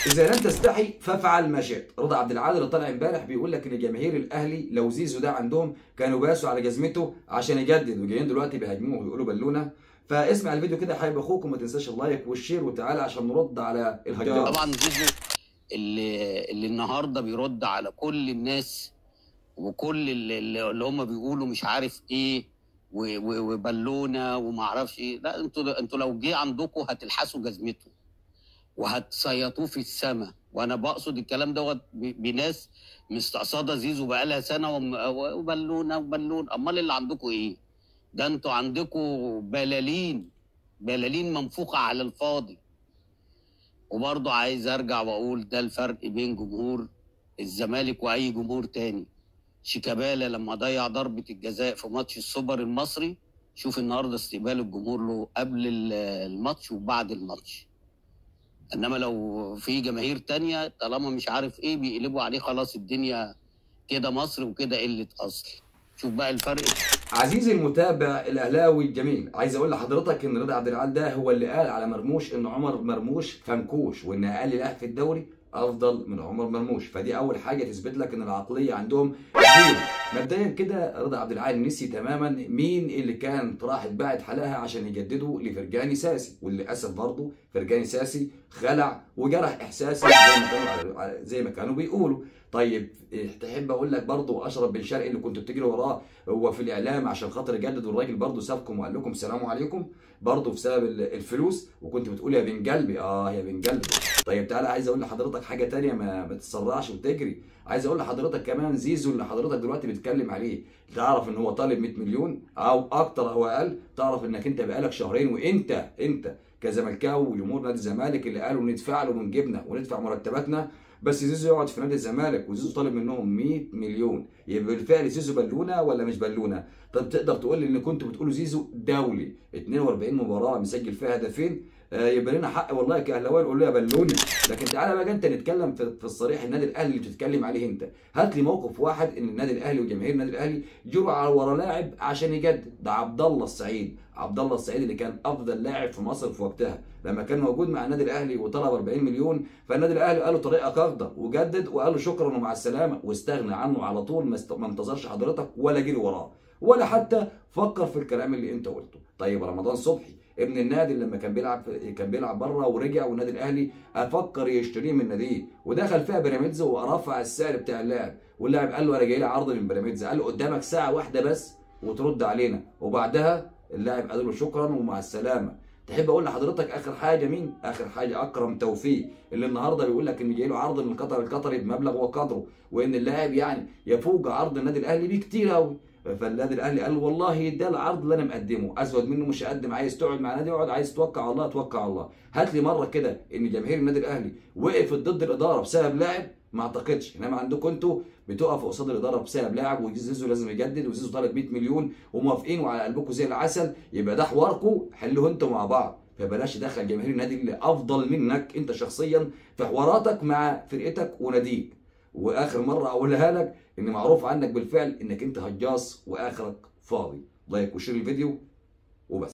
اذا لم تستحي فافعل ما شئت. رضا عبد العال اللي طالع امبارح بيقول لك ان جماهير الاهلي لو زيزو ده عندهم كانوا باسوا على جزمته عشان يجدد، وجايين دلوقتي بيهاجموه ويقولوا بالونه. فاسمع الفيديو كده حبيب اخوك، وما تنساش اللايك والشير، وتعالى عشان نرد على الهجام. طبعا زيزو اللي النهارده بيرد على كل الناس وكل اللي هم بيقولوا مش عارف ايه وبالونه وما اعرفش ايه. لا، انتوا لو جه عندكم هتلحسوا جزمته وهتصيطوه في السماء. وانا بقصد الكلام دوت بناس مستقصده زيزو بقالها سنه وبالونه وبالون. امال اللي عندكم ايه؟ ده انتوا عندكم بلالين منفوخه على الفاضي. وبرضه عايز ارجع واقول ده الفرق بين جمهور الزمالك واي جمهور تاني. شيكابالا لما ضيع ضربه الجزاء في ماتش السوبر المصري، شوف النهارده استقبال الجمهور له قبل الماتش وبعد الماتش. انما لو في جماهير تانية طالما مش عارف ايه بيقلبوا عليه خلاص الدنيا كده مصر وكده قله اصل. شوف بقى الفرق. عزيزي المتابع الاهلاوي الجميل، عايز اقول لحضرتك ان رضا عبد العال ده هو اللي قال على مرموش ان عمر مرموش فنكوش، وان اقل لاعب في الدوري افضل من عمر مرموش. فدي اول حاجه تثبت لك ان العقليه عندهم زيرو. مبدئيا كده رضا عبد العال نسي تماما مين اللي كان راح اتباعت حلقها عشان يجددوا لفرجاني ساسي، وللاسف برضه فرجاني ساسي خلع وجرح احساسي زي ما كانوا بيقولوا. طيب تحب اقول لك برضه اشرف بن شرقي اللي كنتوا بتجروا وراه هو في الاعلام عشان خاطر يجدد، والراجل برضه سابكم وقال لكم سلام عليكم برضه بسبب الفلوس، وكنت بتقول يا بن قلبي يا بن قلبي. طيب تعالى عايز اقول لحضرتك حاجه ثانيه، ما تتسرعش وتجري. عايز اقول لحضرتك كمان زيزو اللي حضرتك دلوقتي بتتكلم عليه، تعرف ان هو طالب 100 مليون او اكتر او اقل؟ تعرف انك انت بقالك شهرين وانت كزملكاوي وجمهور نادي الزمالك اللي قالوا ندفع له من جبنا وندفع مرتباتنا، بس زيزو يقعد في نادي الزمالك وزيزو طالب منهم 100 مليون. يبقى بالفعل زيزو بالونه ولا مش بالونه؟ طب تقدر تقول لي ان كنتوا بتقولوا زيزو دولي 42 مباراه مسجل فيها هدفين؟ يبقى لنا حق والله كاهلاويه نقول له يا بالوني. لكن تعالى بقى انت نتكلم في الصريح. النادي الاهلي اللي بتتكلم عليه انت، هات لي موقف واحد ان النادي الاهلي وجماهير النادي الاهلي جروا على ورا لاعب عشان يجدد. ده عبد الله السعيد اللي كان افضل لاعب في مصر في وقتها لما كان موجود مع النادي الاهلي وطلب 40 مليون، فالنادي الاهلي قال له طريقك اخضر وجدد وقال له شكرا ومع السلامه واستغنى عنه على طول. ما انتظرش حضرتك ولا جري وراه ولا حتى فكر في الكلام اللي انت قلته. طيب رمضان صبحي ابن النادي لما كان بيلعب بره ورجع والنادي الاهلي افكر يشتريه من ناديه ودخل فيها بيراميدز ورفع السعر بتاع اللاعب، واللاعب قال له انا جاي لي عرض من بيراميدز، قال له قدامك ساعه واحده بس وترد علينا، وبعدها اللاعب قال له شكرا ومع السلامه. تحب اقول لحضرتك اخر حاجه مين؟ اخر حاجه اكرم توفيق اللي النهارده بيقول لك ان جاي له عرض من القطري بمبلغ وقدره، وان اللاعب يعني يفوق عرض النادي الاهلي بكتير قوي. فالنادي الاهلي قال والله ده العرض اللي انا مقدمه، اسود منه مش هقدم. عايز تقعد مع نادي اقعد، عايز توكل على الله توكل على الله. هات لي مره كده ان جماهير النادي الاهلي وقفت ضد الاداره بسبب لاعب، ما اعتقدش. انما عندكم انتوا بتقفوا قصاد الاداره بسبب لاعب، وزيزو لازم يجدد وزيزو طالب 100 مليون وموافقين وعلى قلبكم زي العسل. يبقى ده حواركم حلوه انتوا مع بعض، فبلاش تدخل جماهير النادي اللي افضل منك انت شخصيا في حواراتك مع فرقتك وناديك. واخر مره اقولها لك ان معروف عنك بالفعل انك انت هجاص واخرك فاضي. لايك وشير الفيديو وبس.